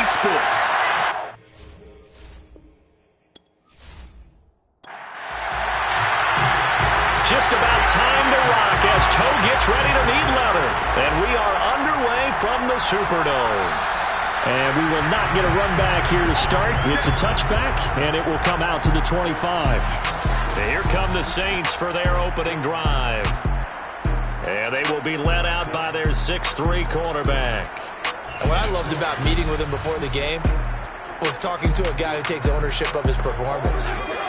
sports. Just about time to rock as Toe gets ready to meet leather. And we are underway from the Superdome. And we will not get a run back here to start. It's a touchback, and it will come out to the 25. And here come the Saints for their opening drive. And they will be led out by their 6'3 cornerback. And what I loved about meeting with him before the game was talking to a guy who takes ownership of his performance.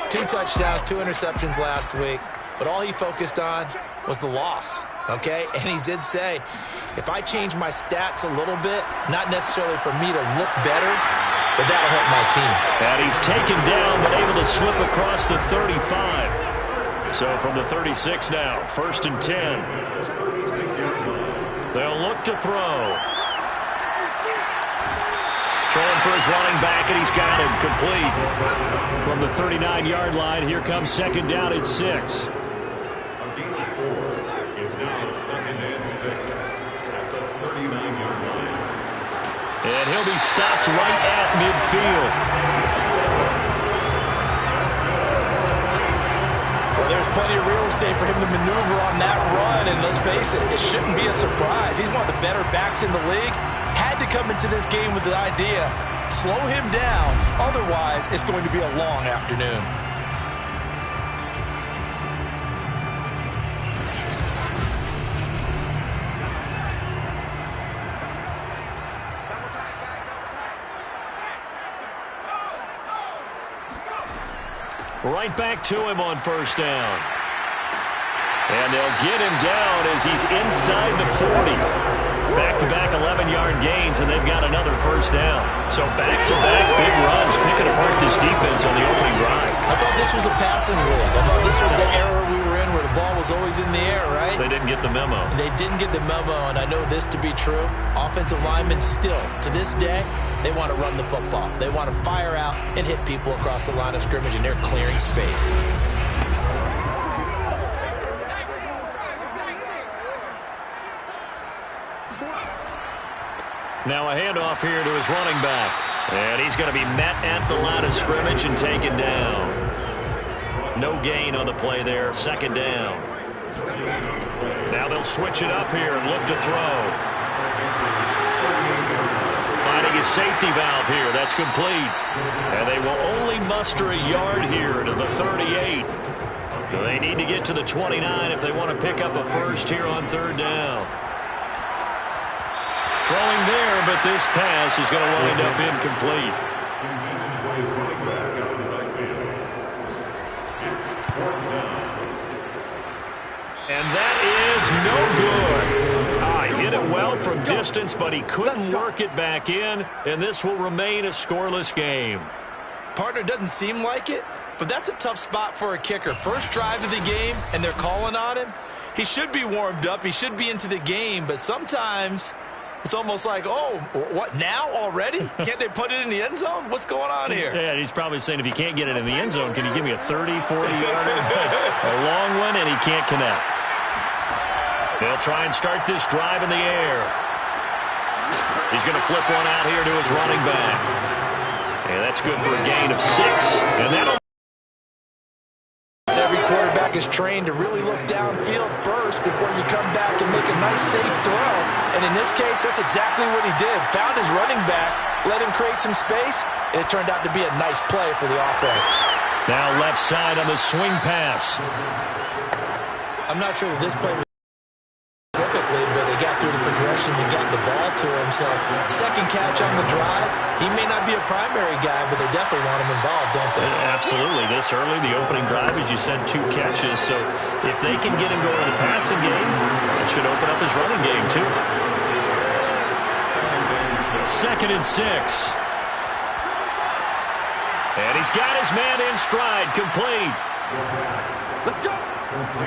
2 touchdowns, 2 interceptions last week. But all he focused on was the loss, okay? And he did say, if I change my stats a little bit, not necessarily for me to look better, but that'll help my team. And he's taken down, but able to slip across the 35. So from the 36 now, 1st and 10. They'll look to throw. Throwing for his running back, and he's got him complete. From the 39-yard line, here comes 2nd down at 6. It's now 2nd and 6 at the 39-yard line. And he'll be stopped right at midfield. Well, there's plenty of real estate for him to maneuver on that run, and let's face it, it shouldn't be a surprise. He's one of the better backs in the league. Had to come into this game with the idea, slow him down, otherwise it's going to be a long afternoon. Right back to him on 1st down. And they'll get him down as he's inside the 40. Back-to-back 11-yard gains, and they've got another 1st down. So back-to-back big runs, picking apart this defense on the opening drive. I thought this was a passing league. I thought this was the era we were in where the ball was always in the air, right? They didn't get the memo. They didn't get the memo, and I know this to be true. Offensive linemen still, to this day, they want to run the football. They want to fire out and hit people across the line of scrimmage, and they're clearing space. Now a handoff here to his running back. And he's going to be met at the line of scrimmage and taken down. No gain on the play there. 2nd down. Now they'll switch it up here and look to throw. Finding his safety valve here. That's complete. And they will only muster a yard here to the 38. They need to get to the 29 if they want to pick up a first here on 3rd down. Throwing there, but this pass is going to wind up incomplete. And that is no good. He hit it well from distance, but he couldn't work it back in, and this will remain a scoreless game. Partner, doesn't seem like it, but that's a tough spot for a kicker. First drive of the game, and they're calling on him. He should be warmed up. He should be into the game, but sometimes it's almost like, oh, what, now already? Can't they put it in the end zone? What's going on here? Yeah, he's probably saying, if you can't get it in the end zone, can you give me a 30, 40-yarder? A long one, and he can't connect. They'll try and start this drive in the air. He's going to flip one out here to his running back. And that's good for a gain of 6. And that'll... Every quarterback is trained to really look downfield first before you come back and make a nice, safe throw. And in this case, that's exactly what he did. Found his running back, let him create some space, and it turned out to be a nice play for the offense. Now left side on the swing pass. I'm not sure that this play was typically, but they got through the progressions and got the ball to him. So second catch on the drive. He may not be a primary guy, but they definitely want him involved, don't they? Absolutely. This early, the opening drive, as you said, 2 catches. So if they can get him going in the passing game, it should open up his running game too. 2nd and 6. And he's got his man in stride, complete. Let's go.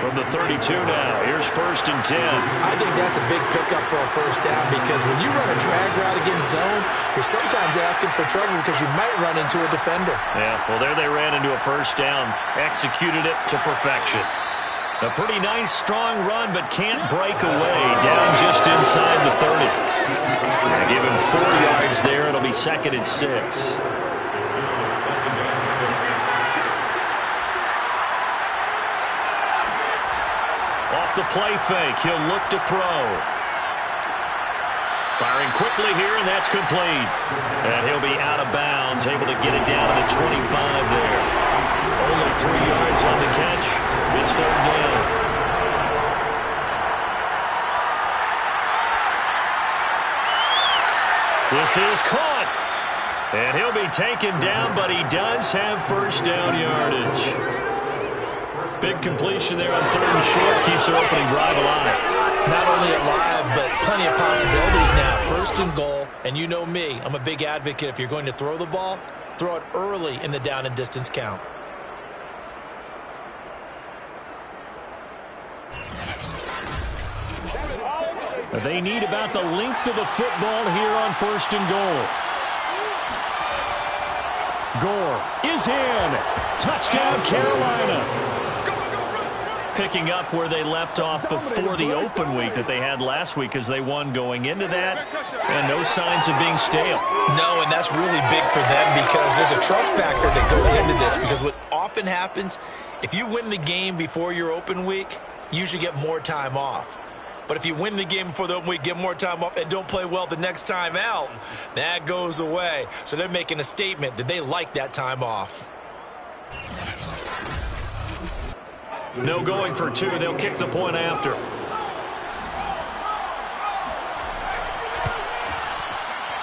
From the 32 now, here's 1st and 10. I think that's a big pickup for a first down, because when you run a drag route against zone, you're sometimes asking for trouble because you might run into a defender. Yeah, well, there they ran into a first down, executed it to perfection. A pretty nice, strong run, but can't break away. Down just inside the 30. They give him 4 yards yards there. It'll be 2nd and 6. It's now 2nd and 6. Off the play fake, he'll look to throw. Firing quickly here, and that's complete. And he'll be out of bounds, able to get it down to the 25 there. Only 3 yards on the catch. It's 3rd down. This is caught. And he'll be taken down, but he does have 1st down yardage. Big completion there on 3rd and short. Keeps their opening drive alive. Not only alive, but plenty of possibilities now. 1st and goal, and you know me. I'm a big advocate. If you're going to throw the ball, throw it early in the down and distance count. They need about the length of the football here on 1st and goal. Gore is in. Touchdown, Carolina. Picking up where they left off before the open week that they had last week as they won going into that. And no signs of being stale. No, and that's really big for them because there's a trust factor that goes into this. Because what often happens, if you win the game before your open week, you usually get more time off. But if you win the game before the open week, get more time off, and don't play well the next time out, that goes away. So they're making a statement that they like that time off. No going for 2. They'll kick the point after.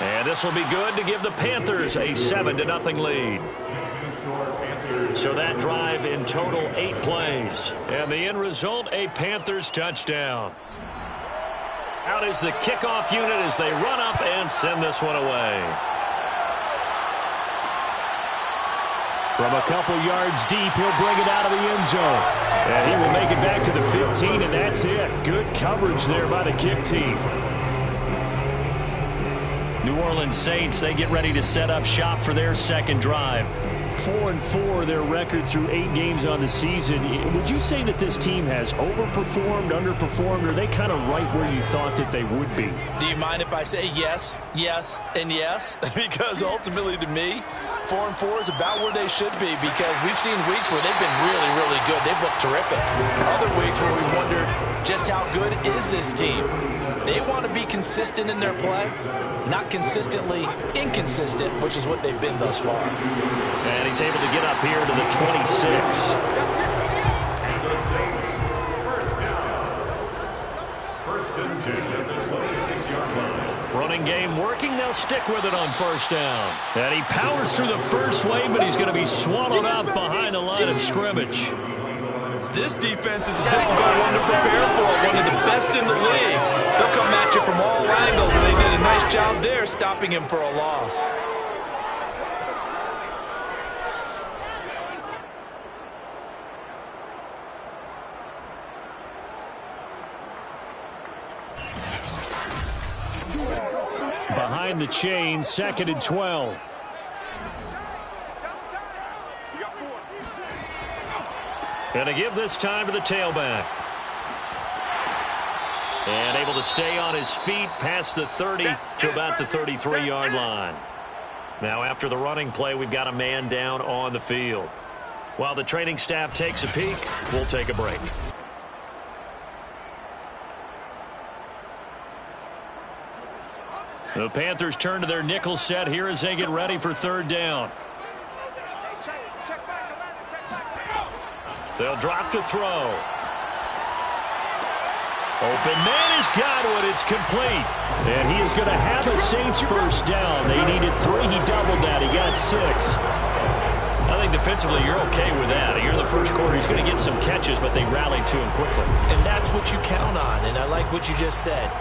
And this will be good to give the Panthers a 7-0 lead. So that drive in total 8 plays. And the end result, a Panthers touchdown. Out is the kickoff unit as they run up and send this one away. From a couple yards deep, he'll bring it out of the end zone. And he will make it back to the 15, and that's it. Good coverage there by the kick team. New Orleans Saints, they get ready to set up shop for their 2nd drive. 4-4, their record through 8 games on the season. Would you say that this team has overperformed, underperformed, or are they kind of right where you thought that they would be? Do you mind if I say yes, yes, and yes? Because ultimately to me, 4-4 is about where they should be because we've seen weeks where they've been really, really good. They've looked terrific. Other weeks where we wondered just how good is this team. They want to be consistent in their play, not consistently inconsistent, which is what they've been thus far. And he's able to get up here to the 26. And the Saints, 1st down. 1st and 10 at the 26-yard line. Running game working. They'll stick with it on 1st down. And he powers through the first wave, but he's going to be swallowed up behind the line of scrimmage. This defense is a difficult one to prepare for, one of the best in the league. They'll come at you from all angles, and they did a nice job there stopping him for a loss. Behind the chain, 2nd and 12. Gonna give this time to the tailback. And able to stay on his feet past the 30 to about the 33-yard line. Now after the running play, we've got a man down on the field. While the training staff takes a peek, we'll take a break. The Panthers turn to their nickel set here as they get ready for 3rd down. They'll drop to throw. Open man is Godwin. It's complete. And he is going to have a Saints 1st down. They needed 3. He doubled that. He got 6. I think defensively you're okay with that. Here in the first quarter, he's going to get some catches, but they rallied to him quickly. And that's what you count on, and I like what you just said.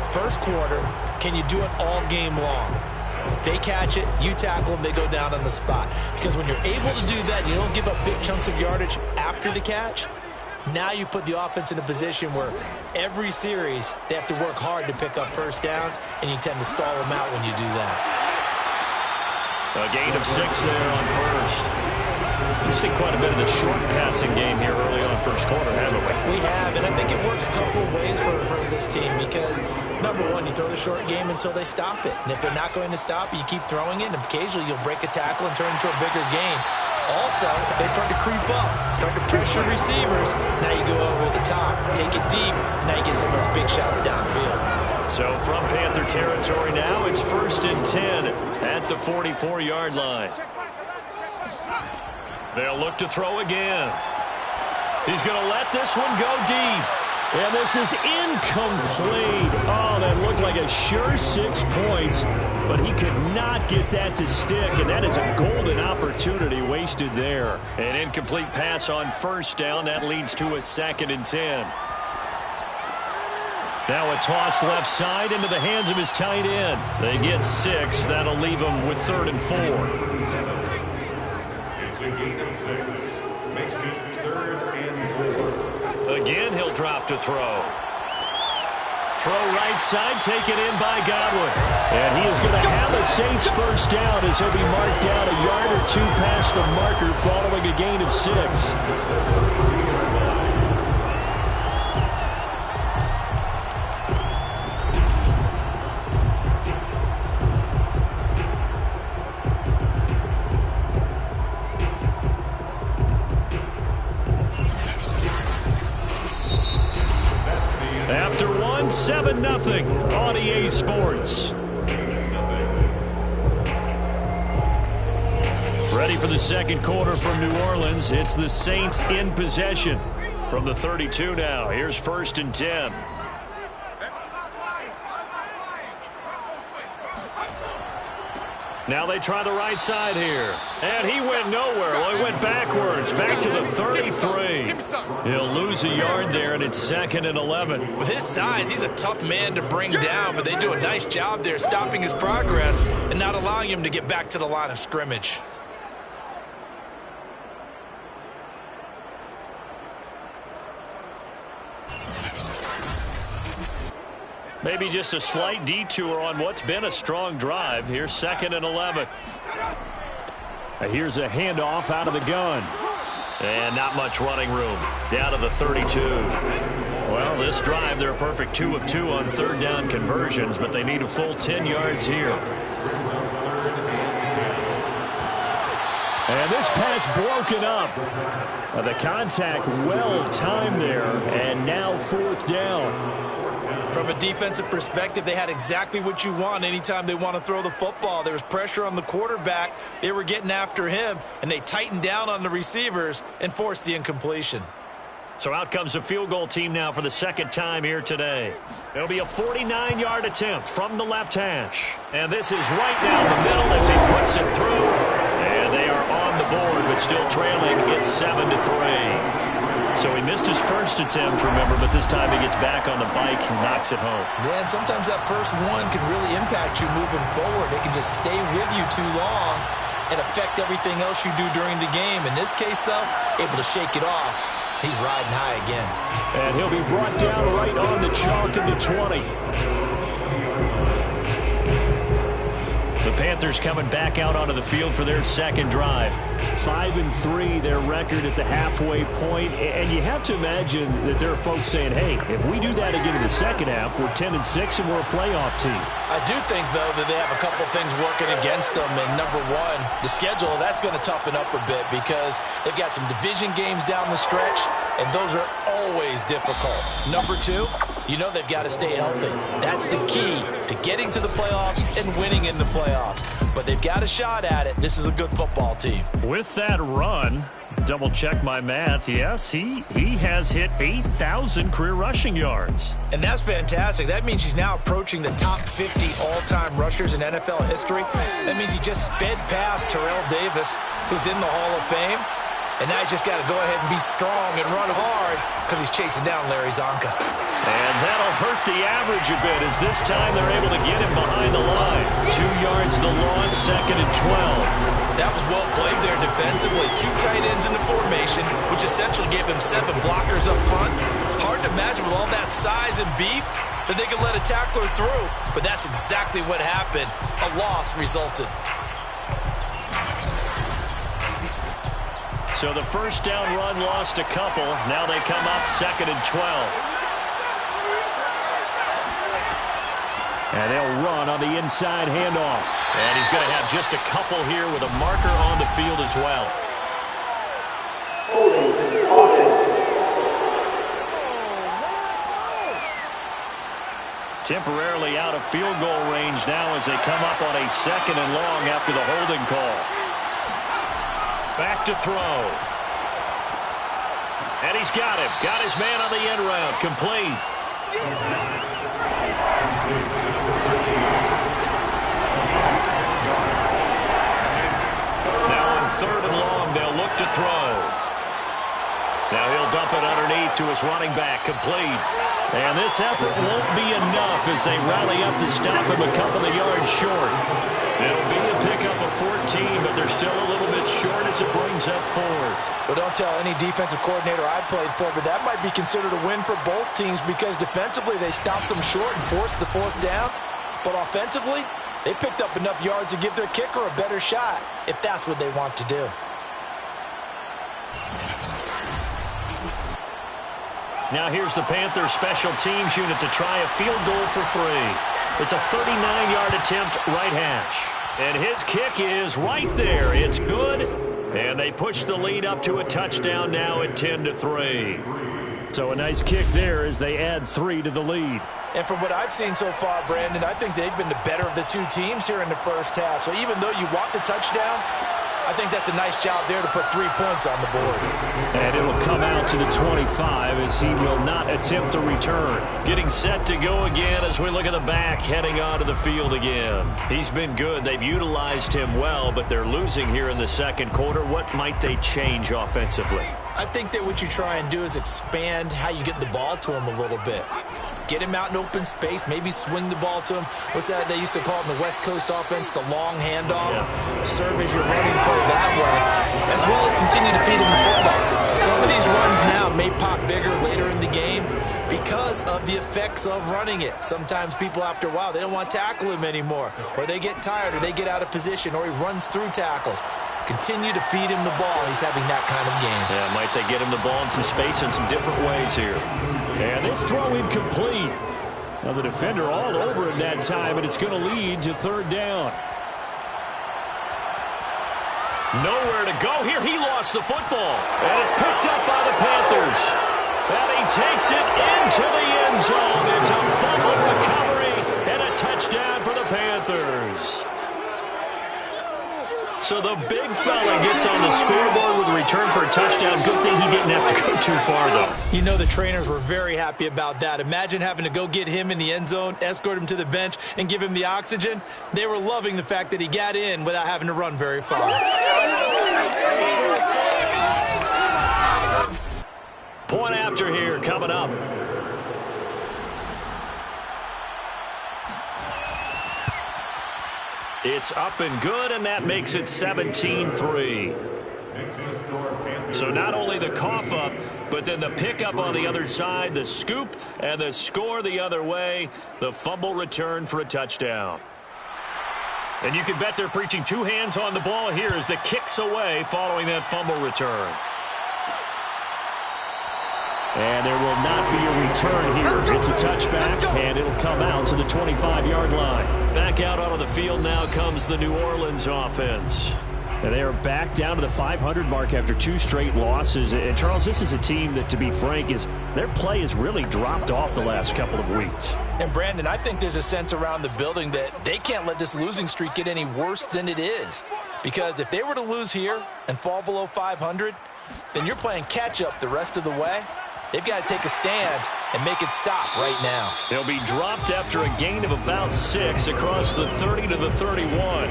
First quarter, can you do it all game long? They catch it, you tackle them, they go down on the spot. Because when you're able to do that, you don't give up big chunks of yardage after the catch. Now you put the offense in a position where every series they have to work hard to pick up 1st downs, and you tend to stall them out when you do that. A gain of 6 there on first. We've seen quite a bit of the short passing game here early on first quarter, haven't we? We have, and I think it works a couple of ways for this team because, number one, you throw the short game until they stop it. And if they're not going to stop it, you keep throwing it, and occasionally you'll break a tackle and turn it into a bigger game. Also, if they start to creep up, start to pressure receivers, now you go over the top, take it deep, now you get some of those big shots downfield. So from Panther territory now, it's 1st and 10 at the 44-yard line. They'll look to throw again. He's going to let this one go deep. And this is incomplete. Oh, that looked like a sure 6 points, but he could not get that to stick, and that is a golden opportunity wasted there. An incomplete pass on first down. That leads to a 2nd and 10. Now a toss left side into the hands of his tight end. They get 6. That'll leave him with 3rd and 4. It's a gain of 6. Makes it 3rd and 4. Again, he'll drop to throw. Throw right side, taken in by Godwin. And he is going to have a Saints first down as he'll be marked down a yard or 2 past the marker following a gain of 6. After 7-0 on EA Sports. Ready for the second quarter from New Orleans. It's the Saints in possession from the 32 now. Here's 1st and 10. Now they try the right side here. And he went nowhere. Well, he went backwards. Back to the 33. He'll lose a yard there, and it's 2nd and 11. With his size, he's a tough man to bring down, but they do a nice job there stopping his progress and not allowing him to get back to the line of scrimmage. Maybe just a slight detour on what's been a strong drive. Here's 2nd and 11. Here's a handoff out of the gun. And not much running room. Down to the 32. Well, this drive, they're a perfect 2 of 2 on 3rd down conversions, but they need a full 10 yards here. And this pass broken up. The contact well timed there, and now 4th down. From a defensive perspective, they had exactly what you want anytime they want to throw the football. There was pressure on the quarterback. They were getting after him, and they tightened down on the receivers and forced the incompletion. So out comes a field goal team now for the 2nd time here today. It'll be a 49-yard attempt from the left hash. And this is right down the middle as he puts it through. And they are on the board, but still trailing. It's 7-3. So he missed his first attempt, remember, but this time he gets back on the bike and knocks it home. Yeah, and sometimes that first one can really impact you moving forward. It can just stay with you too long and affect everything else you do during the game. In this case, though, able to shake it off. He's riding high again. And he'll be brought down right on the chalk of the 20. The Panthers coming back out onto the field for their 2nd drive. 5-3, their record at the halfway point. And you have to imagine that there are folks saying, hey, if we do that again in the second half, we're 10-6 and we're a playoff team. I do think, though, that they have a couple things working against them. And number one, the schedule, that's going to toughen up a bit because they've got some division games down the stretch, and those are always difficult. Number two, you know they've got to stay healthy. That's the key to getting to the playoffs and winning in the playoffs. But they've got a shot at it. This is a good football team. With that run, double check my math, yes, he has hit 8,000 career rushing yards. And that's fantastic. That means he's now approaching the top 50 all-time rushers in NFL history. That means he just sped past Terrell Davis, who's in the Hall of Fame. And now he's just got to go ahead and be strong and run hard because he's chasing down Larry Zonka. And that'll hurt the average a bit as this time they're able to get him behind the line. 2 yards the loss, 2nd and 12. That was well played there defensively. 2 tight ends in the formation, which essentially gave them 7 blockers up front. Hard to imagine with all that size and beef that they could let a tackler through. But that's exactly what happened. A loss resulted. So the first down run lost a couple. Now they come up 2nd and 12. And they'll run on the inside handoff. And he's going to have just a couple here with a marker on the field as well. Temporarily out of field goal range now as they come up on a 2nd and long after the holding call. Back to throw. And he's got him. Got his man on the end route. Complete. Now on 3rd and long, they'll look to throw. Now he'll dump it underneath to his running back. Complete. And this effort won't be enough as they rally up to stop him a couple of yards short. It'll be a pickup of 14, but they're still a little bit short as it brings up 4th. Well, don't tell any defensive coordinator I played for, but that might be considered a win for both teams because defensively they stopped them short and forced the 4th down. But offensively, they picked up enough yards to give their kicker a better shot if that's what they want to do. Now here's the Panthers special teams unit to try a field goal for 3. It's a 39-yard attempt right hash. And his kick is right there. It's good. And they push the lead up to a touchdown now at 10-3. So a nice kick there as they add 3 to the lead. And from what I've seen so far, Brandon, I think they've been the better of the two teams here in the first half. So even though you want the touchdown, I think that's a nice job there to put 3 points on the board. And it'll come out to the 25 as he will not attempt a return. Getting set to go again as we look at the back heading onto the field again. He's been good. They've utilized him well, but they're losing here in the 2nd quarter. What might they change offensively? I think that what you try and do is expand how you get the ball to him a little bit. Get him out in open space, maybe swing the ball to him. What's that they used to call it in the West Coast offense, the long handoff? Yeah. Serve as your running play that way, as well as continue to feed him the football. Some of these runs now may pop bigger later in the game because of the effects of running it. Sometimes people, after a while, they don't want to tackle him anymore, or they get tired, or they get out of position, or he runs through tackles. Continue to feed him the ball. He's having that kind of game. Yeah, might they get him the ball in some space in some different ways here. And this throw incomplete. Now the defender all over him that time, and it's going to lead to 3rd down. Nowhere to go here. He lost the football. And it's picked up by the Panthers. And he takes it into the end zone. It's a fumble recovery and a touchdown for the Panthers. So the big fella gets on the scoreboard with a return for a touchdown. Good thing he didn't have to go too far, though. You know the trainers were very happy about that. Imagine having to go get him in the end zone, escort him to the bench, and give him the oxygen. They were loving the fact that he got in without having to run very far. Point after here coming up. It's up and good, and that makes it 17-3. So not only the cough up, but then the pickup on the other side, the scoop, and the score the other way, the fumble return for a touchdown. And you can bet they're preaching 2 hands on the ball here as the kick's away following that fumble return. And there will not be a return here. It's a touchback, and it'll come out to the 25-yard line. Back out onto the field now comes the New Orleans offense. And they are back down to the 500 mark after 2 straight losses. And, Charles, this is a team that, to be frank, their play has really dropped off the last couple of weeks. And, Brandon, I think there's a sense around the building that they can't let this losing streak get any worse than it is. Because if they were to lose here and fall below 500, then you're playing catch-up the rest of the way. They've got to take a stand and make it stop right now. They'll be dropped after a gain of about 6 across the 30 to the 31.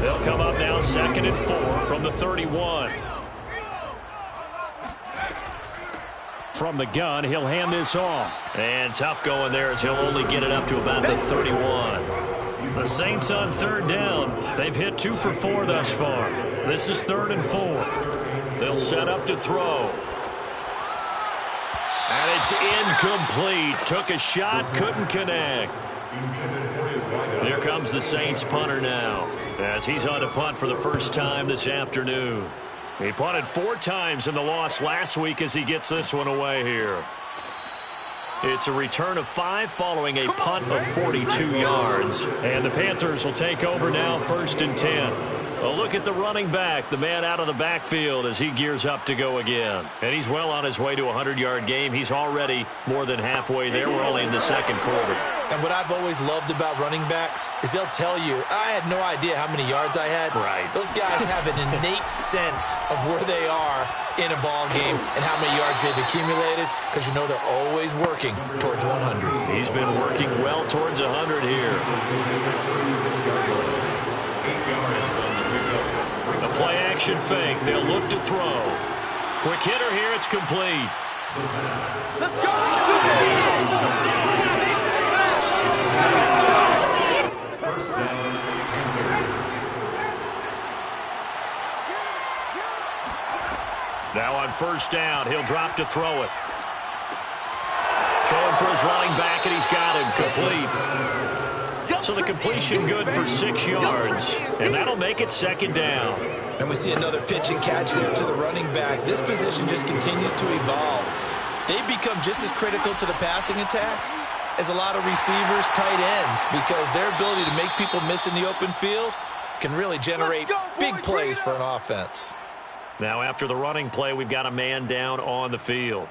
They'll come up now 2nd and 4 from the 31. From the gun, he'll hand this off. And tough going there as he'll only get it up to about the 31. The Saints on 3rd down. They've hit 2 for 4 thus far. This is 3rd and 4. They'll set up to throw. And it's incomplete. Took a shot, couldn't connect. Here comes the Saints punter now, as he's on to punt for the first time this afternoon. He punted 4 times in the loss last week as he gets this one away here. It's a return of 5 following a punt of 42 yards. And the Panthers will take over now, 1st and 10. A look at the running back, the man out of the backfield as he gears up to go again. And he's well on his way to a 100-yard game. He's already more than halfway there. We're only in the 2nd quarter. And what I've always loved about running backs is they'll tell you, I had no idea how many yards I had. Right. Those guys have an innate sense of where they are in a ball game and how many yards they've accumulated, because you know they're always working towards 100. He's been working well towards 100 here. The play-action fake. They'll look to throw. Quick hitter here. It's complete. Let's go! First down, Panthers. Now on 1st down, he'll drop to throw it. Throwing for his running back, and he's got him complete. So the completion good for 6 yards, and that'll make it 2nd down. And we see another pitch and catch there to the running back. This position just continues to evolve. They've become just as critical to the passing attack as a lot of receivers, tight ends, because their ability to make people miss in the open field can really generate big plays for an offense. Now after the running play, we've got a man down on the field.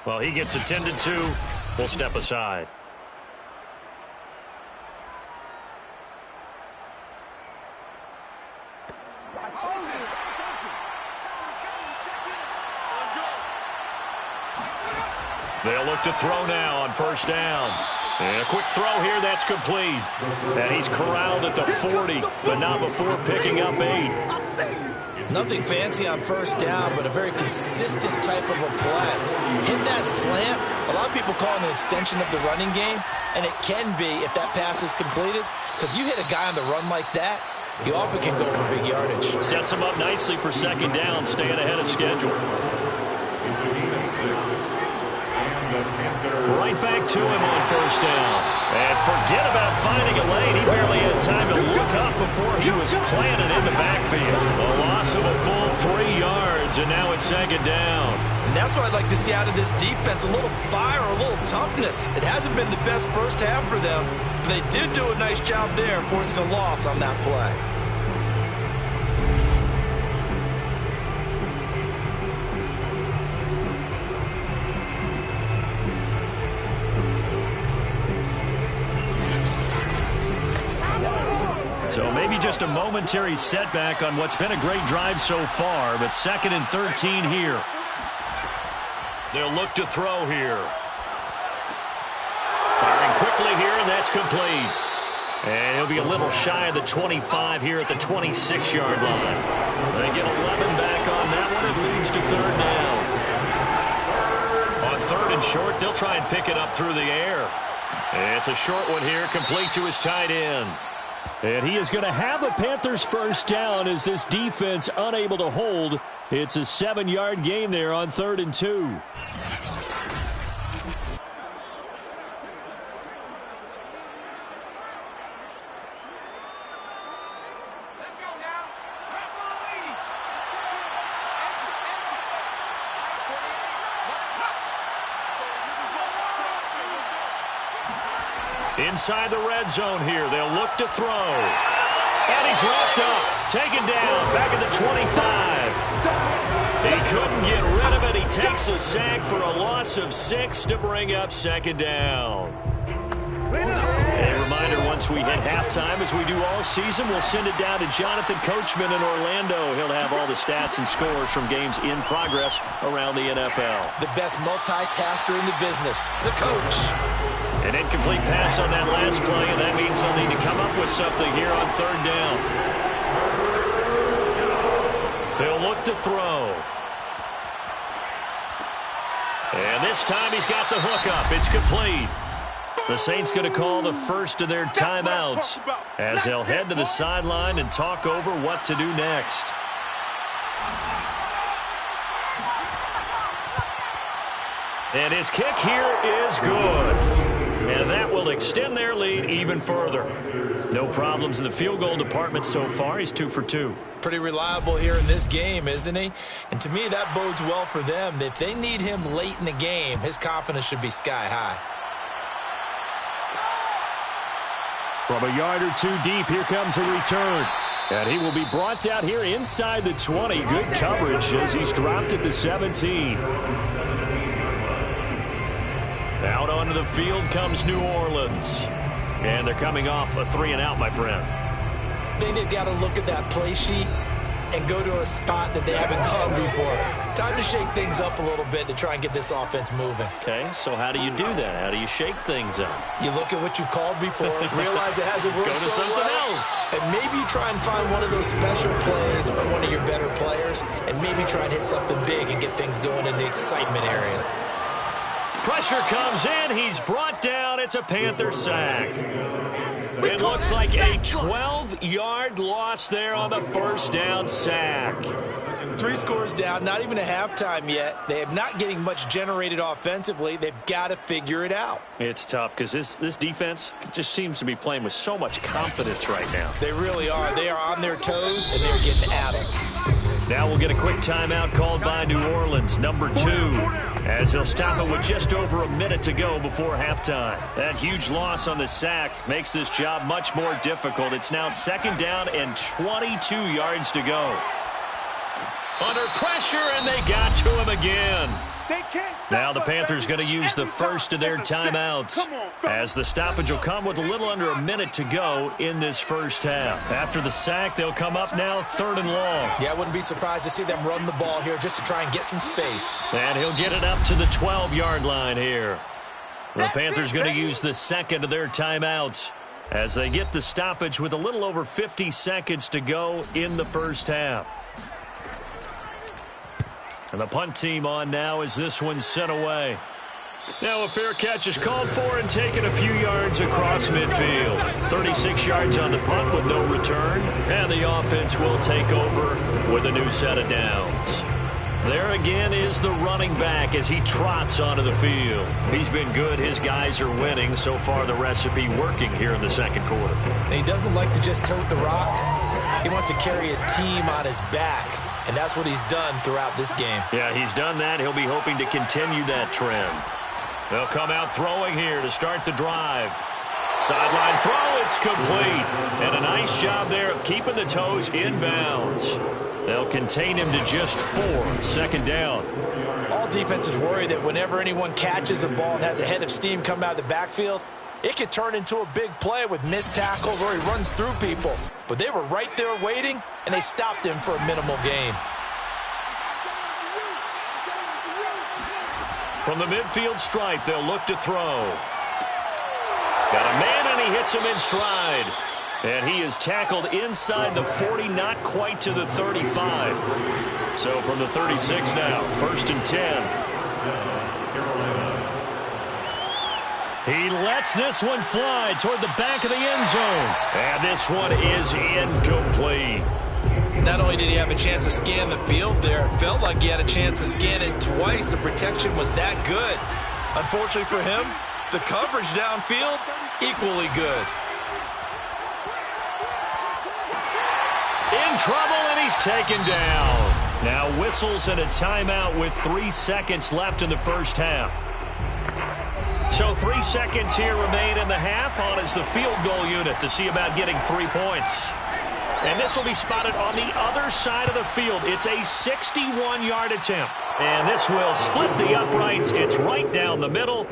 Well, he gets attended to. We'll step aside. They'll look to throw now on 1st down. And a quick throw here, that's complete. And he's corralled at the 40, but not before picking up 8. Nothing fancy on 1st down, but a very consistent type of a play. Hit that slant. A lot of people call it an extension of the running game, and it can be if that pass is completed, because you hit a guy on the run like that, he often can go for big yardage. Sets him up nicely for 2nd down, staying ahead of schedule. It's a gain of 6. Right back to him on 1st down. And forget about finding a lane. He barely had time to look up before he was planted in the backfield. A loss of a full 3 yards, and now it's 2nd down. And that's what I'd like to see out of this defense, a little fire, a little toughness. It hasn't been the best first half for them, but they did do a nice job there forcing a loss on that play. So maybe just a momentary setback on what's been a great drive so far, but 2nd and 13 here. They'll look to throw here. Firing quickly here, and that's complete. And he'll be a little shy of the 25 here at the 26-yard line. They get 11 back on that one. It leads to 3rd down. On 3rd and short, they'll try and pick it up through the air. And it's a short one here, complete to his tight end. And he is going to have a Panthers 1st down as this defense unable to hold. It's a 7-yard gain there on 3rd and 2. Inside the red zone here. They'll look to throw. And he's wrapped up. Taken down. Back at the 25. He couldn't get rid of it. He takes a sack for a loss of 6 to bring up 2nd down. And a reminder, once we hit halftime, as we do all season, we'll send it down to Jonathan Coachman in Orlando. He'll have all the stats and scores from games in progress around the NFL. The best multitasker in the business, the coach. An incomplete pass on that last play, and that means they'll need to come up with something here on 3rd down. They'll look to throw. And this time he's got the hook up. It's complete. The Saints going to call the first of their timeouts as they'll head to the sideline and talk over what to do next. And his kick here is good. And that will extend their lead even further. No problems in the field goal department so far. He's 2 for 2. Pretty reliable here in this game, isn't he? And to me, that bodes well for them. If they need him late in the game, his confidence should be sky high. From a yard or two deep, here comes a return. And he will be brought down here inside the 20. Good coverage as he's dropped at the 17. Out onto the field comes New Orleans. And they're coming off a 3-and-out, my friend. I think they've got to look at that play sheet and go to a spot that they haven't gone before. Time to shake things up a little bit to try and get this offense moving. Okay, so how do you do that? How do you shake things up? You look at what you've called before, realize it hasn't worked Go to so something well, else. and maybe try and find one of those special plays for one of your better players, and maybe try and hit something big and get things going in the excitement area. Pressure comes in. He's brought down. It's a Panther sack. It looks like a 12-yard loss there on the first down sack. 3 scores down, not even a halftime yet. They are not getting much generated offensively. They've got to figure it out. It's tough because this defense just seems to be playing with so much confidence right now. They really are. They are on their toes, and they're getting at them. Now we'll get a quick timeout called by New Orleans, number 2, as they'll stop it with just over a minute to go before halftime. That huge loss on the sack makes this job much more difficult. It's now 2nd down and 22 yards to go. Under pressure, and they got to him again. Now the Panthers going to use the first of their timeouts, as the stoppage will come with a little under a minute to go in this first half. After the sack, they'll come up now 3rd and long. Yeah, I wouldn't be surprised to see them run the ball here just to try and get some space. And he'll get it up to the 12-yard line here. The Panthers going to use the second of their timeouts as they get the stoppage with a little over 50 seconds to go in the first half. And the punt team on now as this one's sent away. Now a fair catch is called for and taken a few yards across midfield. 36 yards on the punt with no return. And the offense will take over with a new set of downs. There again is the running back as he trots onto the field. He's been good. His guys are winning. So far the recipe working here in the second quarter. And he doesn't like to just tote the rock. He wants to carry his team on his back. And that's what he's done throughout this game. Yeah, he's done that. He'll be hoping to continue that trend. They'll come out throwing here to start the drive. Sideline throw, it's complete. And a nice job there of keeping the toes in bounds. They'll contain him to just 4, 2nd down. All defenses worry that whenever anyone catches the ball and has a head of steam come out of the backfield, it could turn into a big play with missed tackles or he runs through people. But they were right there waiting, and they stopped him for a minimal gain. From the midfield stripe, they'll look to throw. Got a man, and he hits him in stride. And he is tackled inside the 40, not quite to the 35. So from the 36 now, 1st and 10. He lets this one fly toward the back of the end zone. And this one is incomplete. Not only did he have a chance to scan the field there, it felt like he had a chance to scan it twice. The protection was that good. Unfortunately for him, the coverage downfield, equally good. In trouble, and he's taken down. Now whistles and a timeout with 3 seconds left in the first half. So 3 seconds here remain in the half on as the field goal unit to see about getting 3 points. And this will be spotted on the other side of the field. It's a 61-yard attempt. And this will split the uprights. It's right down the middle.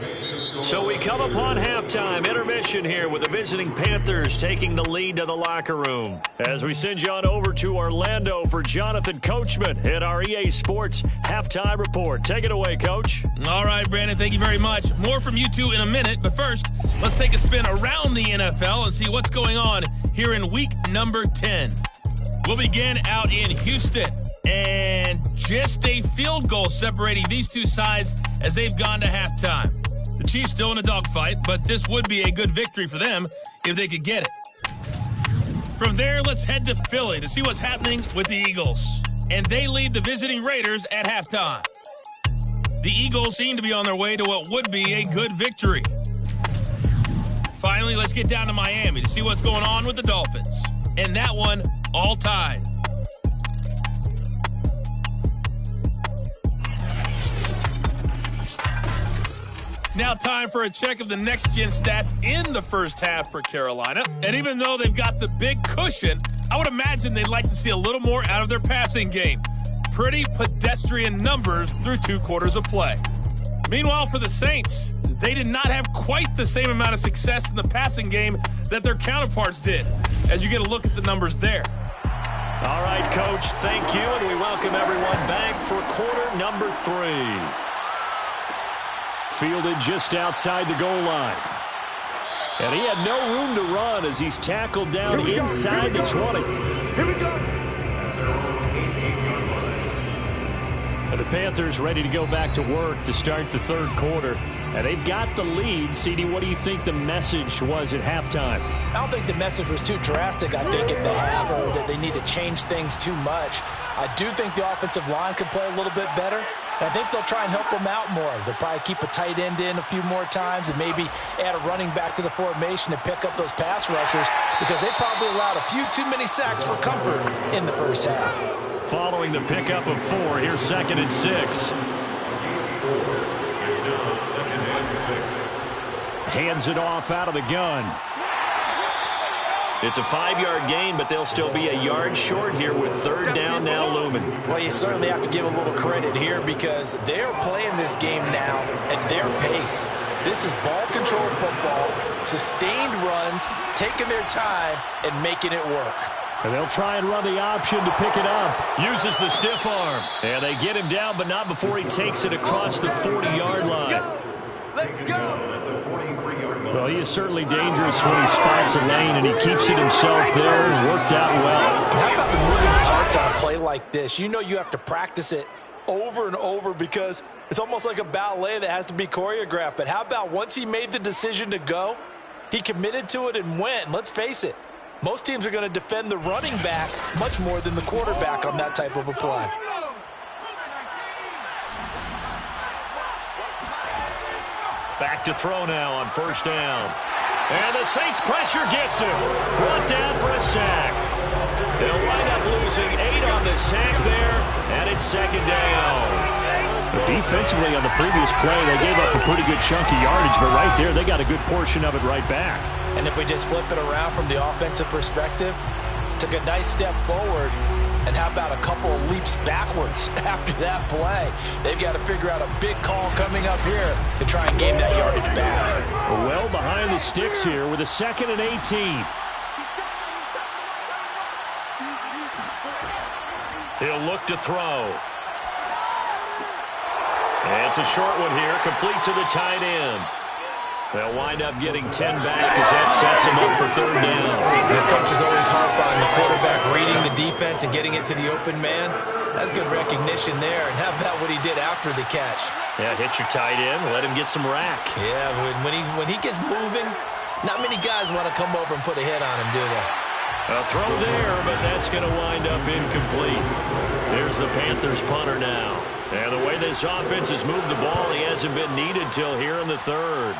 So we come upon halftime intermission here with the visiting Panthers taking the lead to the locker room. As we send you on over to Orlando for Jonathan Coachman at our EA Sports Halftime Report. Take it away, Coach. All right, Brandon, thank you very much. More from you two in a minute. But first, let's take a spin around the NFL and see what's going on here in week number 10. We'll begin out in Houston. And just a field goal separating these two sides as they've gone to halftime. The Chiefs still in a dogfight, but this would be a good victory for them if they could get it. From there, let's head to Philly to see what's happening with the Eagles. And they lead the visiting Raiders at halftime. the Eagles seem to be on their way to what would be a good victory. Finally, let's get down to Miami to see what's going on with the Dolphins. And that one, all tied. Now time for a check of the next-gen stats in the first half for Carolina. And even though they've got the big cushion, I would imagine they'd like to see a little more out of their passing game. Pretty pedestrian numbers through 2 quarters of play. Meanwhile, for the Saints, they did not have quite the same amount of success in the passing game that their counterparts did, as you get a look at the numbers there. All right, Coach, thank you, and we welcome everyone back for quarter number 3. Fielded just outside the goal line. And he had no room to run as he's tackled down inside the 20. Here we go. And the Panthers ready to go back to work to start the 3rd quarter. And they've got the lead. CD, what do you think the message was at halftime? I don't think the message was too drastic, I think, at the half, or that they need to change things too much. I do think the offensive line could play a little bit better. And I think they'll try and help them out more. They'll probably keep a tight end in a few more times and maybe add a running back to the formation to pick up those pass rushers, because they probably allowed a few too many sacks for comfort in the first half. Following the pickup of 4, here's 2nd and 6. It's now 2nd and 6. Hands it off out of the gun. It's a 5-yard gain, but they'll still be a yard short here with 3rd down now looming. Well, you certainly have to give a little credit here, because they're playing this game now at their pace. This is ball control football, sustained runs, taking their time and making it work. And they'll try and run the option to pick it up. Uses the stiff arm. And they get him down, but not before he takes it across the 40-yard line. Let's go. Well, he is certainly dangerous when he spots a lane, and he keeps it himself there and worked out well. How about the moving parts on a play like this? You know you have to practice it over and over, because it's almost like a ballet that has to be choreographed. But how about once he made the decision to go, he committed to it and went. And let's face it, most teams are going to defend the running back much more than the quarterback on that type of a play. Back to throw now on 1st down. And the Saints pressure gets him. Brought down for a sack. They'll wind up losing 8 on the sack there, and it's 2nd down. Defensively on the previous play, they gave up a pretty good chunk of yardage, but right there, they got a good portion of it right back. And if we just flip it around from the offensive perspective, took a nice step forward, and how about a couple of leaps backwards after that play? They've got to figure out a big call coming up here to try and gain that yardage back. Well behind the sticks here with a 2nd and 18. He'll look to throw. And it's a short one here, complete to the tight end. They'll wind up getting 10 back as that sets them up for 3rd down. The coaches always harp on the quarterback reading the defense and getting it to the open man. That's good recognition there. And how about what he did after the catch? Yeah, hit your tight end, let him get some rack. Yeah, when he gets moving, not many guys want to come over and put a hit on him, do they? A throw there, but that's going to wind up incomplete. There's the Panthers punter now. And the way this offense has moved the ball, he hasn't been needed till here in the 3rd.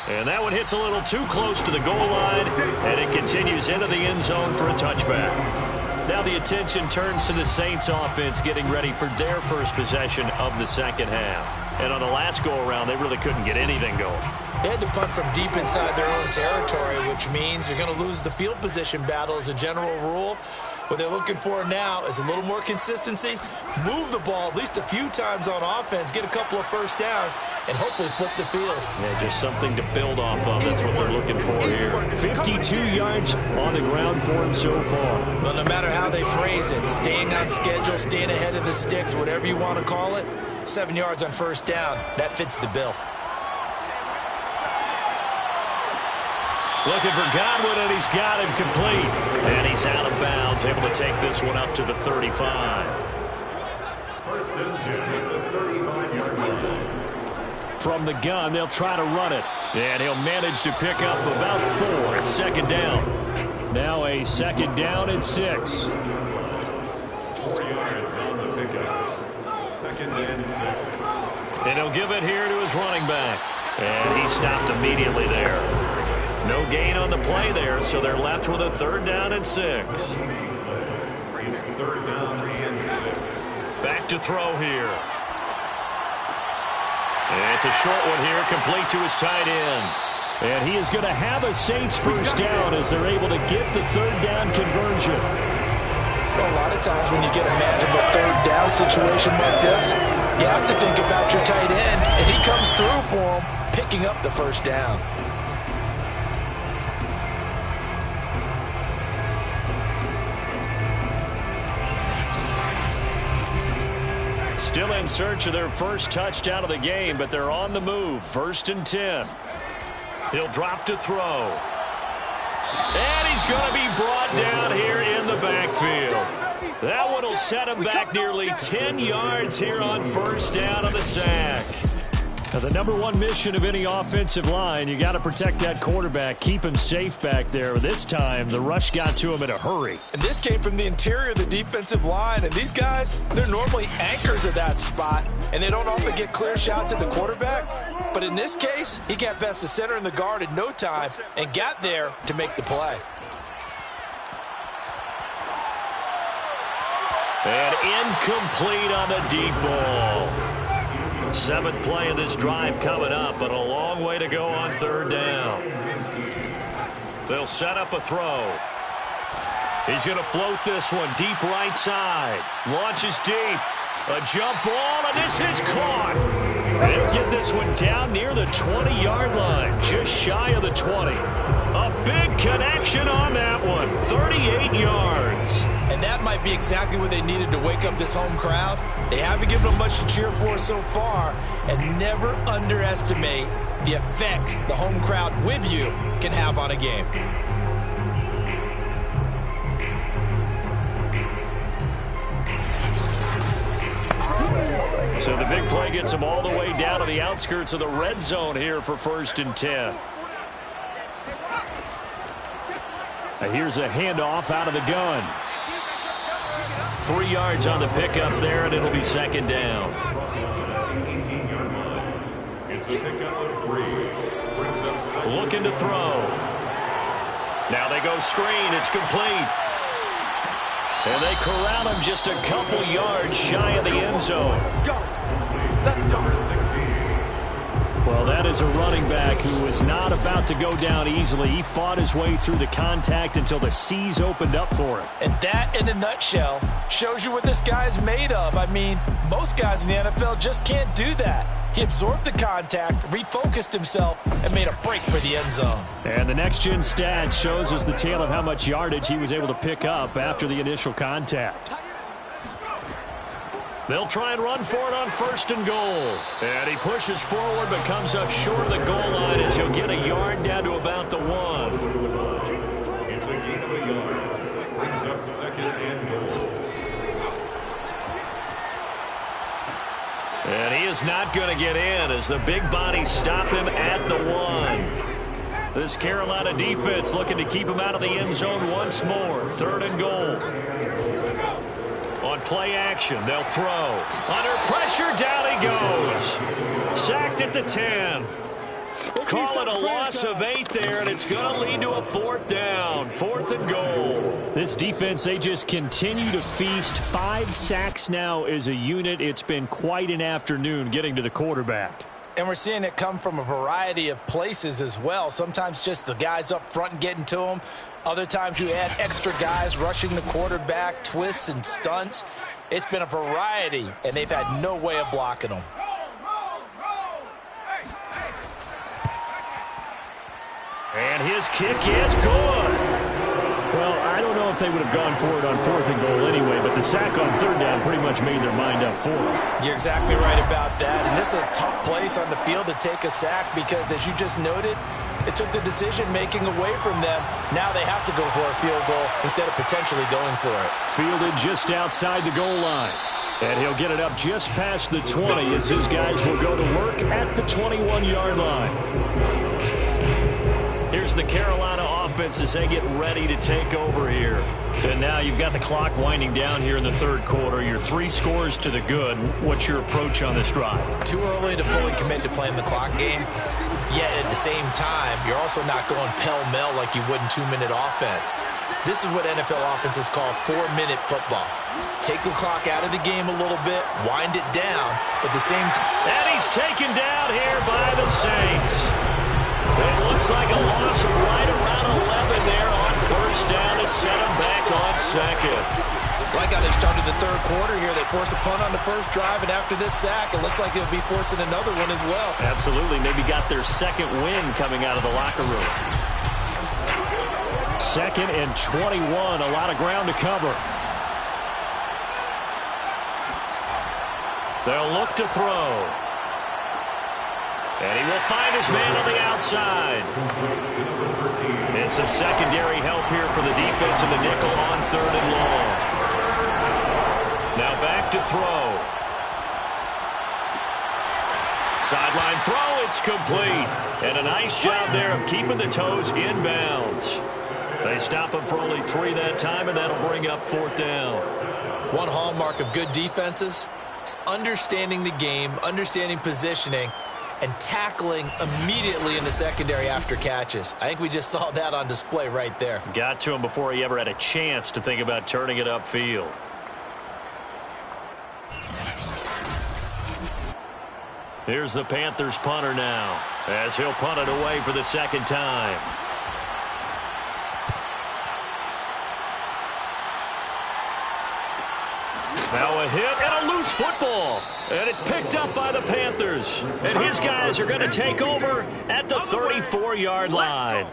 And that one hits a little too close to the goal line, and it continues into the end zone for a touchback. Now the attention turns to the Saints offense getting ready for their first possession of the 2nd half. And on the last go-around, they really couldn't get anything going. They had to punt from deep inside their own territory, which means they're going to lose the field position battle as a general rule. What they're looking for now is a little more consistency, move the ball at least a few times on offense, get a couple of 1st downs, and hopefully flip the field. Yeah, just something to build off of. That's what they're looking for here. 52 yards on the ground for him so far. Well, no matter how they phrase it, staying on schedule, staying ahead of the sticks, whatever you want to call it, 7 yards on 1st down, that fits the bill. Looking for Godwin, and he's got him complete. And he's out of bounds, able to take this one up to the 35. 1st and 10 at the 35-yard line. From the gun, they'll try to run it. And he'll manage to pick up about 4 at 2nd down. Now a 2nd down and 6. 4 yards and 6. And he'll give it here to his running back. And he stopped immediately there. No gain on the play there, so they're left with a 3rd down and 6. It's 3rd down and 6. Back to throw here. And it's a short one here, complete to his tight end. And he is going to have a Saints first down as they're able to get the 3rd down conversion. Well, a lot of times when you get a manageable 3rd down situation like this, you have to think about your tight end, and he comes through for him, picking up the 1st down. Still in search of their first touchdown of the game, but they're on the move. 1st and 10. He'll drop to throw. And he's going to be brought down here in the backfield. That one will set him back nearly 10 yards here on 1st down of the sack. Now, the number one mission of any offensive line, you got to protect that quarterback, keep him safe back there. This time, the rush got to him in a hurry. And this came from the interior of the defensive line. And these guys, they're normally anchors at that spot, and they don't often get clear shots at the quarterback. But in this case, he got past the center and the guard in no time and got there to make the play. And incomplete on the deep ball. 7th play of this drive coming up, but a long way to go on 3rd down. They'll set up a throw. He's going to float this one deep right side. Launches deep. A jump ball, and this is caught. They'll get this one down near the 20-yard line, just shy of the 20. A big connection on that one, 38 yards. And that might be exactly what they needed to wake up this home crowd. They haven't given them much to cheer for so far, and never underestimate the effect the home crowd with you can have on a game. So the big play gets them all the way down to the outskirts of the red zone here for 1st and 10. Now here's a handoff out of the gun. 3 yards on the pickup there, and it'll be 2nd down. 18-yard line. It's a pickup of 3. Brings up 2nd. Looking to throw. Now they go screen. It's complete. And they corral him just a couple yards shy of the end zone. Let's go. Let's go. Number 16. Well, that is a running back who was not about to go down easily. He fought his way through the contact until the seas opened up for him. And that, in a nutshell, shows you what this guy's made of. I mean, most guys in the NFL just can't do that. He absorbed the contact, refocused himself, and made a break for the end zone. And the next-gen stats shows us the tale of how much yardage he was able to pick up after the initial contact. They'll try and run for it on 1st and goal. And he pushes forward but comes up short of the goal line as he'll get a yard down to about the 1. It's a gain of a yard. Brings up 2nd and goal. And he is not going to get in as the big bodies stop him at the 1. This Carolina defense looking to keep him out of the end zone once more. 3rd and goal. On play action, they'll throw. Under pressure, down he goes. Sacked at the 10. Call it a loss of 8 there, and it's going to lead to a 4th down. 4th and goal. This defense, they just continue to feast. 5 sacks now as a unit. It's been quite an afternoon getting to the quarterback. And we're seeing it come from a variety of places as well. Sometimes just the guys up front and getting to them. Other times you add extra guys rushing the quarterback, twists and stunts. It's been a variety, and they've had no way of blocking them. And his kick is good. Well, I don't know if they would have gone for it on 4th and goal anyway, but the sack on 3rd down pretty much made their mind up for them. You're exactly right about that. And this is a tough place on the field to take a sack because, as you just noted, it took the decision-making away from them. Now they have to go for a field goal instead of potentially going for it. Fielded just outside the goal line. And he'll get it up just past the 20 as his guys will go to work at the 21-yard line. Here's the Carolina offense. offense as they get ready to take over here. And now you've got the clock winding down here in the third quarter. You're 3 scores to the good. What's your approach on this drive? Too early to fully commit to playing the clock game. Yet at the same time, you're also not going pell-mell like you would in 2-minute offense. This is what NFL offenses call 4-minute football. Take the clock out of the game a little bit, wind it down, but at the same time... And he's taken down here by the Saints. It looks like a loss of right around 11 there on first down to set him back on second. Like how they started the third quarter here. They forced a punt on the first drive, and after this sack, it looks like they'll be forcing another one as well. Absolutely. Maybe got their second win coming out of the locker room. 2nd and 21. A lot of ground to cover. They'll look to throw. And he will find his man on the outside. And some secondary help here for the defense of the nickel on 3rd and long. Now back to throw. Sideline throw, it's complete. And a nice job there of keeping the toes in bounds. They stop him for only 3 that time, and that'll bring up 4th down. One hallmark of good defenses is understanding the game, understanding positioning, and tackling immediately in the secondary after catches. I think we just saw that on display right there. Got to him before he ever had a chance to think about turning it upfield. Here's the Panthers punter now, as he'll punt it away for the 2nd time. Now a hit and a loose football. And it's picked up by the Panthers. And his guys are going to take over at the 34-yard line.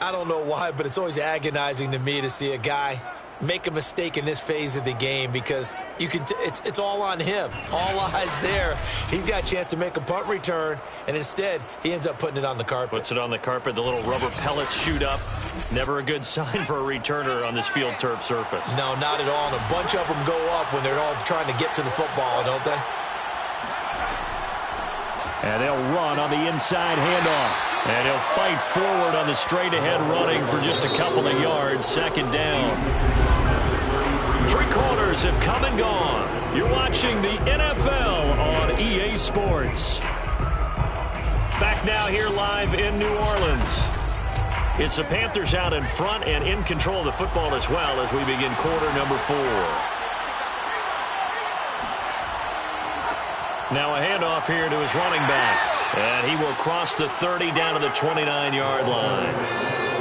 I don't know why, but it's always agonizing to me to see a guy make a mistake in this phase of the game, because you can it's all on him. All eyes there. He's got a chance to make a punt return, and instead he ends up putting it on the carpet. Puts it on the carpet. The little rubber pellets shoot up. Never a good sign for a returner on this field turf surface. No, not at all. And a bunch of them go up when they're all trying to get to the football, don't they? And they'll run on the inside handoff. And he'll fight forward on the straight-ahead running for just a couple of yards. 2nd down. 3 quarters have come and gone. You're watching the NFL on EA Sports. Back now here live in New Orleans. It's the Panthers out in front and in control of the football as well as we begin quarter number 4. Now a handoff here to his running back. And he will cross the 30 down to the 29-yard line.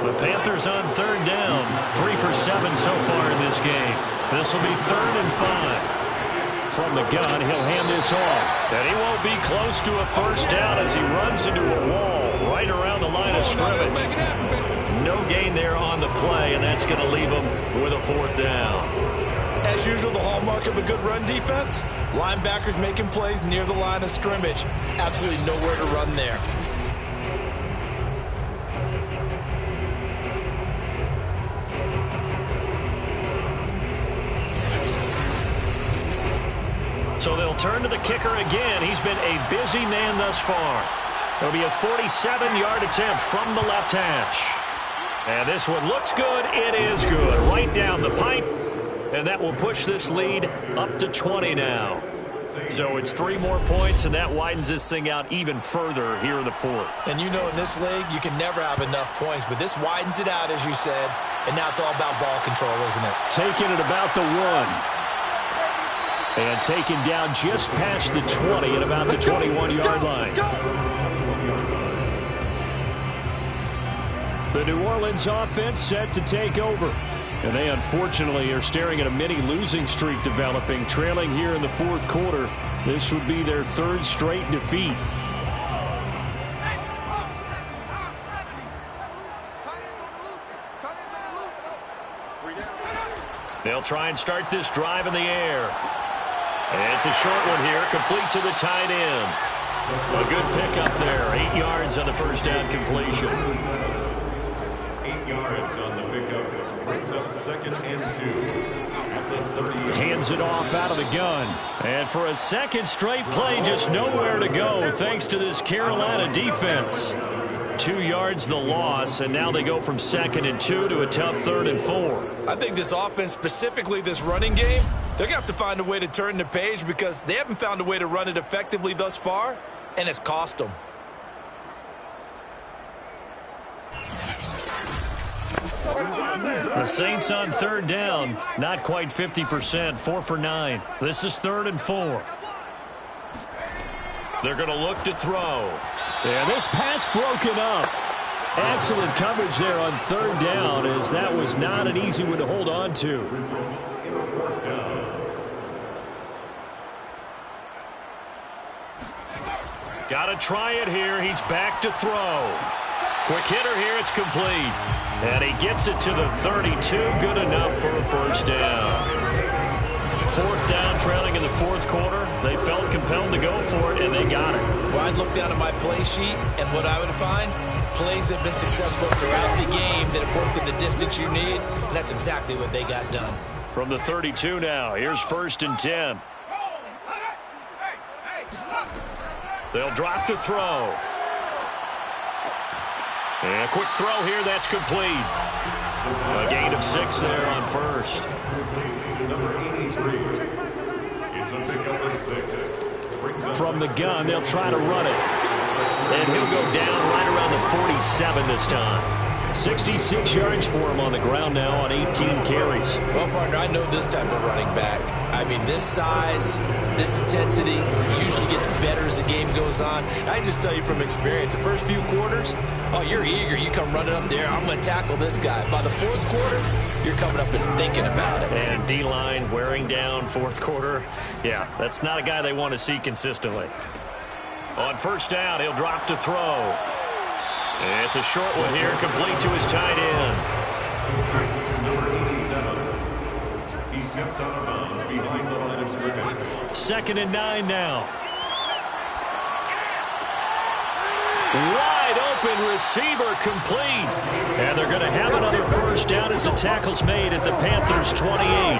The Panthers on 3rd down. 3 for 7 so far in this game. This will be 3rd and 5. From the gun, he'll hand this off. And he won't be close to a first down as he runs into a wall right around the line of scrimmage. No gain there on the play, and that's going to leave him with a 4th down. As usual, the hallmark of a good run defense, linebackers making plays near the line of scrimmage. Absolutely nowhere to run there. So they'll turn to the kicker again. He's been a busy man thus far. It'll be a 47-yard attempt from the left hash. And this one looks good. It is good. Right down the pipe. And that will push this lead up to 20 now. So it's 3 more points, and that widens this thing out even further here in the 4th. And you know, in this league, you can never have enough points, but this widens it out, as you said, and now it's all about ball control, isn't it? Taking it about the 1. And taken down just past the 20 at about the 21-yard line. The New Orleans offense set to take over. And they unfortunately are staring at a mini losing streak developing, trailing here in the 4th quarter. This would be their 3rd straight defeat. They'll try and start this drive in the air. And it's a short one here, complete to the tight end. A good pickup there, 8 yards on the first down completion. 8 yards on the pickup. Brings up 2nd and 2. At the 30. Hands it off out of the gun. And for a second straight play, just nowhere to go thanks to this Carolina defense. 2 yards the loss, and now they go from 2nd and 2 to a tough 3rd and 4. I think this offense, specifically this running game, they're going to have to find a way to turn the page because they haven't found a way to run it effectively thus far, and it's cost them. The Saints on 3rd down, not quite 50%, 4 for 9. This is 3rd and 4. They're going to look to throw. And this pass broken up. Excellent coverage there on 3rd down, as that was not an easy one to hold on to. Got to try it here. He's back to throw. Quick hitter here. It's complete. And he gets it to the 32. Good enough for a first down. 4th down, trailing in the 4th quarter. They felt compelled to go for it, and they got it. Well, I'd look down at my play sheet, and what I would find, plays have been successful throughout the game that have worked in the distance you need, and that's exactly what they got done. From the 32 now, here's 1st and 10. They'll drop to throw. And a quick throw here, that's complete. A gain of 6 there on 1st. From the gun, they'll try to run it. And he'll go down right around the 47 this time. 66 yards for him on the ground now on 18 carries. Well, partner, I know this type of running back. I mean, this size, this intensity usually gets better as the game goes on. I just tell you from experience, the first few quarters, oh, you're eager. You come running up there, I'm going to tackle this guy. By the 4th quarter, you're coming up and thinking about it. And D-line wearing down 4th quarter. Yeah, that's not a guy they want to see consistently. On 1st down, he'll drop to throw. And it's a short one here, complete to his tight end. Number 87. He steps out of bounds behind the line of scrimmage. 2nd and 9 now. Wide open receiver complete. And they're going to have another first down as the tackle's made at the Panthers' 28.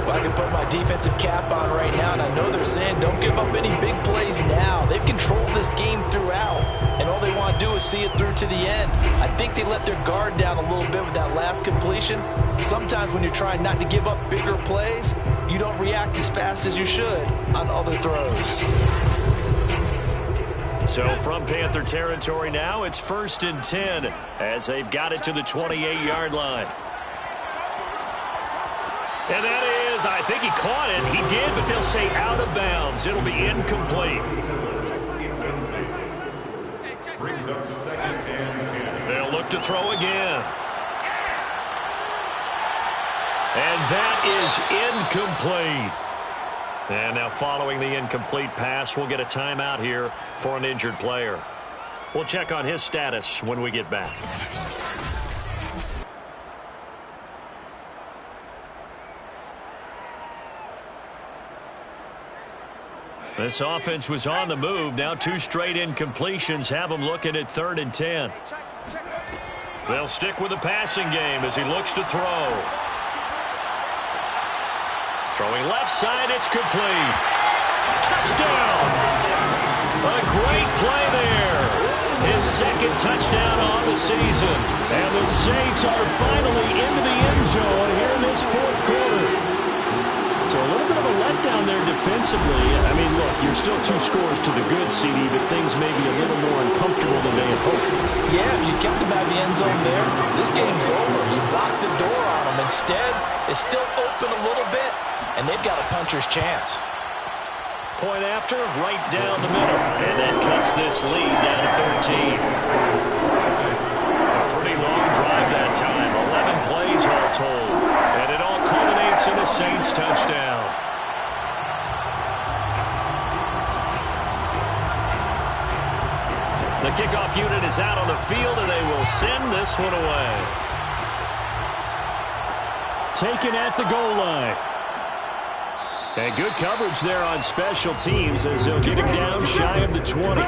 Well, I can put my defensive cap on right now, and I know they're saying don't give up any big plays now. They've controlled this game throughout, and all they want to do is see it through to the end. I think they let their guard down a little bit with that last completion. Sometimes when you're trying not to give up bigger plays, you don't react as fast as you should on other throws. So from Panther territory now, it's 1st and 10 as they've got it to the 28-yard line. And that is, I think he caught it. He did, but they'll say out of bounds. It'll be incomplete. Brings up 2nd and 10. They'll look to throw again. And that is incomplete. And now following the incomplete pass, we'll get a timeout here for an injured player. We'll check on his status when we get back. This offense was on the move. Now 2 straight incompletions have them looking at 3rd and 10. They'll stick with the passing game as he looks to throw. Throwing left side, it's complete. Touchdown! A great play there. His 2nd touchdown on the season. And the Saints are finally into the end zone here in this 4th quarter. So a little bit of a letdown there defensively. I mean, look, you're still 2 scores to the good, CD, but things may be a little more uncomfortable than they had hoped. Yeah, if you kept them out of the end zone there, this game's over. You've locked the door on them. Instead, it's still open a little bit, and they've got a puncher's chance. Point after, right down the middle. And that cuts this lead down to 13. A pretty long drive that time. 11 plays all told. And it all culminates in a Saints touchdown. The kickoff unit is out on the field, and they will send this one away. Taken at the goal line. And good coverage there on special teams as they'll get him down shy of the 20.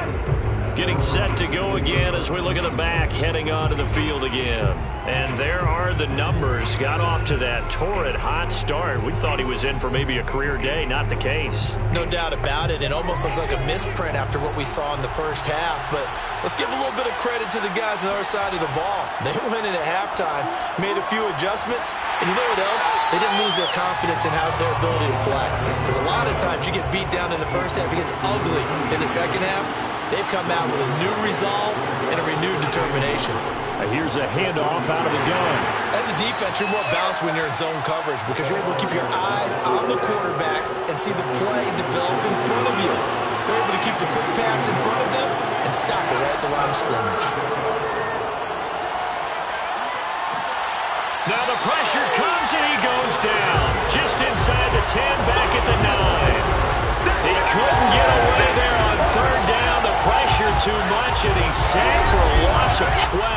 Getting set to go again as we look at the back heading onto the field again. And there are the numbers. Got off to that torrid hot start. We thought he was in for maybe a career day. Not the case. No doubt about it. It almost looks like a misprint after what we saw in the first half. But let's give a little bit of credit to the guys on the other side of the ball. They went in at halftime, made a few adjustments, and you know what else? They didn't lose their confidence in their ability to play. Because a lot of times you get beat down in the first half, it gets ugly in the second half. They've come out with a new resolve and a renewed determination. Here's a handoff out of the gun. As a defense, you're more balanced when you're in zone coverage because you're able to keep your eyes on the quarterback and see the play develop in front of you. You're able to keep the quick pass in front of them and stop it right at the line of scrimmage. Now the pressure comes and he goes down. Just inside the 10, back at the 9. He couldn't get away there on third down. The pressure too much, and he's sacked for a loss of 12.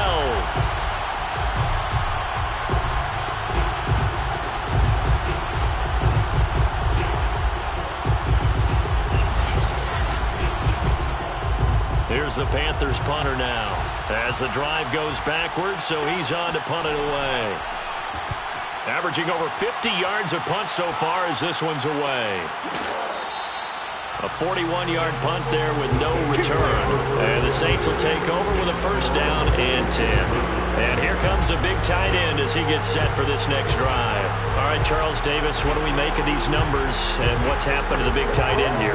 Here's the Panthers punter now. As the drive goes backwards, so he's on to punt it away. Averaging over 50 yards a punt so far as this one's away. A 41-yard punt there with no return. And the Saints will take over with a first down and 10. And here comes a big tight end as he gets set for this next drive. All right, Charles Davis, what do we make of these numbers and what's happened to the big tight end here?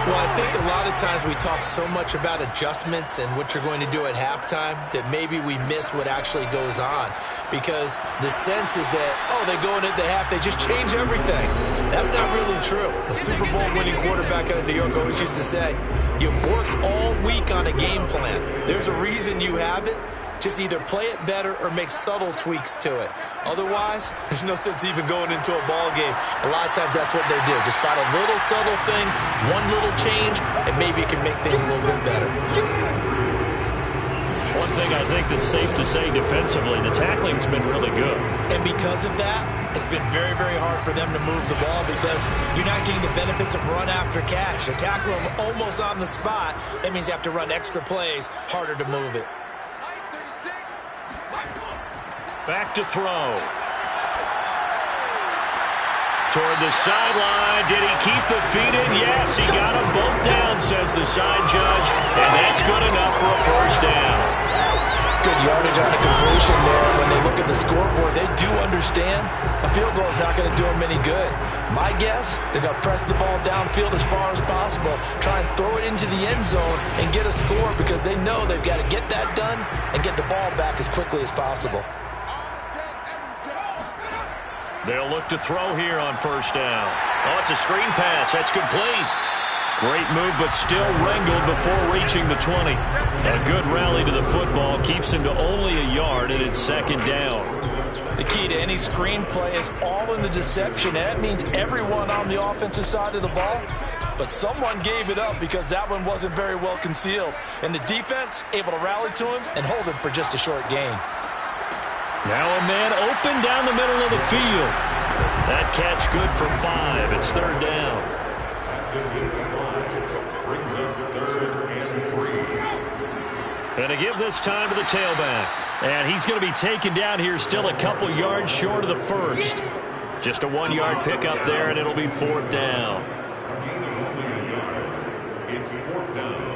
Well, I think a lot of times we talk so much about adjustments and what you're going to do at halftime that maybe we miss what actually goes on. Because the sense is that, oh, they go in at the half, they just change everything. That's not really true. A Super Bowl winning quarterback out of New York always used to say, you've worked all week on a game plan. There's a reason you have it. Just either play it better or make subtle tweaks to it. Otherwise, there's no sense even going into a ball game. A lot of times that's what they do. Just find a little subtle thing, one little change, and maybe it can make things a little bit better. One thing I think that's safe to say defensively, the tackling's been really good. And because of that, it's been very, very hard for them to move the ball because you're not getting the benefits of run after catch. They tackle them almost on the spot. That means you have to run extra plays, harder to move it. Back to throw. Toward the sideline. Did he keep the feet in? Yes, he got them both down, says the side judge. And that's good enough for a first down. Good yardage on the completion there. When they look at the scoreboard, they do understand a field goal is not going to do them any good. My guess, they're going to press the ball downfield as far as possible, try and throw it into the end zone and get a score because they know they've got to get that done and get the ball back as quickly as possible. They'll look to throw here on first down. Oh, it's a screen pass. That's complete. Great move, but still wrangled before reaching the 20. A good rally to the football keeps him to only a yard, and it's second down. The key to any screen play is all in the deception. That means everyone on the offensive side of the ball. But someone gave it up because that one wasn't very well concealed. And the defense able to rally to him and hold him for just a short gain. Now a man open down the middle of the field. That catch good for 5. It's third down. That's it. Brings up third and 3. And to give this time to the tailback. And he's going to be taken down here still a couple yards short of the first. Just a 1-yard pickup there, and it'll be fourth down. A gain of only a yard. It's fourth down.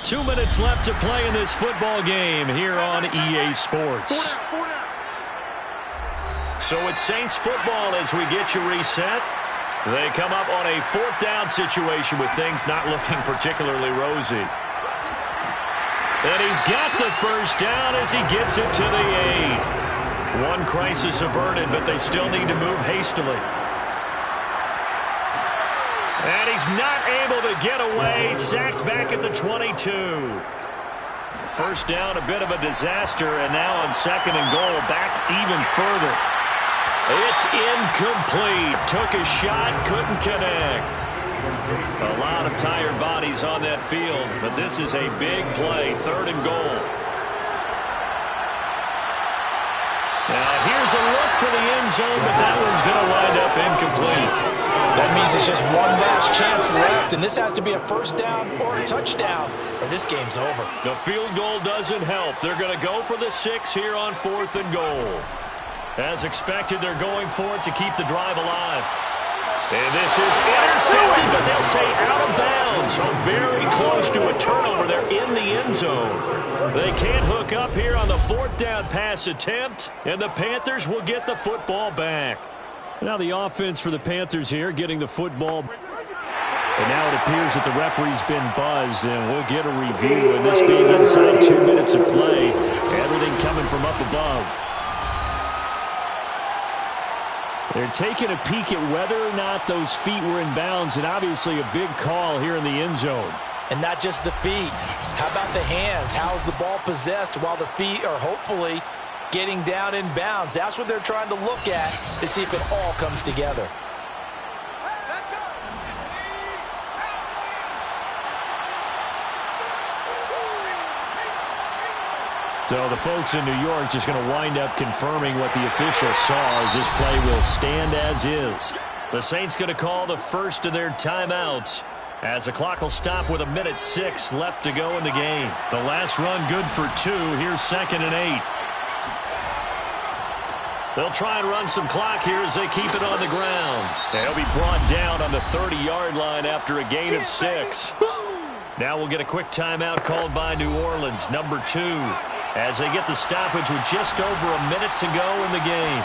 2 minutes left to play in this football game here on EA Sports. So it's Saints football as we get you reset. They come up on a fourth down situation with things not looking particularly rosy. And he's got the first down as he gets it to the 8. One crisis averted, but they still need to move hastily. And he's not able to get away. Sacked back at the 22. First down, a bit of a disaster, and now on second and goal, back even further. It's incomplete. Took a shot, couldn't connect. A lot of tired bodies on that field, but this is a big play, 3rd and goal. Now here's a look for the end zone, but that one's going to wind up incomplete. That means it's just one last chance left, and this has to be a first down or a touchdown, or this game's over. The field goal doesn't help. They're going to go for the 6 here on 4th and goal. As expected, they're going for it to keep the drive alive. And this is intercepted, but they'll say out of bounds. So very close to a turnover there in the end zone. They can't hook up here on the 4th down pass attempt, and the Panthers will get the football back. Now the offense for the Panthers here getting the football. And now it appears that the referee's been buzzed, and we'll get a review. And this being inside 2 minutes of play, everything coming from up above. They're taking a peek at whether or not those feet were in bounds, and obviously a big call here in the end zone. And not just the feet. How about the hands? How's the ball possessed while the feet are hopefully getting down in bounds? That's what they're trying to look at to see if it all comes together. So the folks in New York just going to wind up confirming what the official saw, as this play will stand as is. The Saints going to call the first of their timeouts, as the clock will stop with 1:06 left to go in the game. The last run good for 2. Here's 2nd and 8. They'll try and run some clock here as they keep it on the ground. They'll be brought down on the 30-yard line after a gain of 6. Now we'll get a quick timeout called by New Orleans, number 2, as they get the stoppage with just over a minute to go in the game.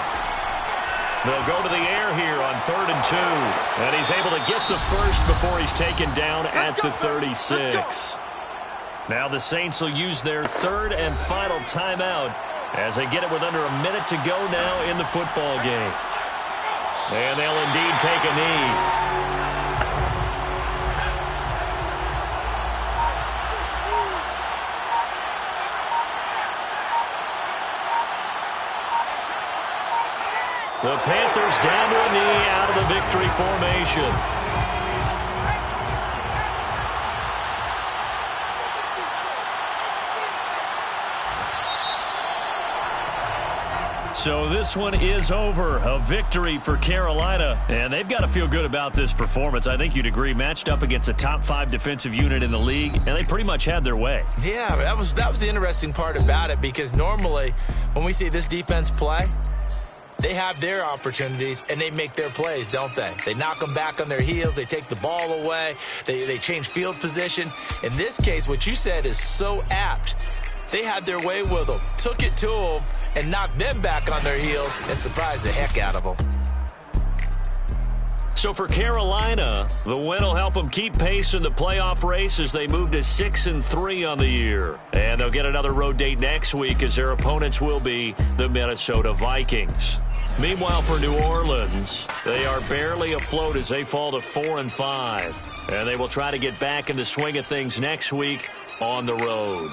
They'll go to the air here on 3rd and 2. And he's able to get the first before he's taken down at the 36. Now the Saints will use their 3rd and final timeout as they get it with under a minute to go now in the football game. And they'll indeed take a knee. The Panthers down to a knee out of the victory formation. So this one is over. A victory for Carolina. And they've got to feel good about this performance. I think you'd agree. Matched up against a top 5 defensive unit in the league, and they pretty much had their way. Yeah, that was the interesting part about it, because normally when we see this defense play, they have their opportunities, and they make their plays, don't they? They knock them back on their heels. They take the ball away. They change field position. In this case, what you said is so apt. They had their way with them, took it to them, and knocked them back on their heels and surprised the heck out of them. So for Carolina, the win will help them keep pace in the playoff race as they move to 6-3 on the year. And they'll get another road date next week, as their opponents will be the Minnesota Vikings. Meanwhile, for New Orleans, they are barely afloat as they fall to 4-5. And they will try to get back in the swing of things next week on the road.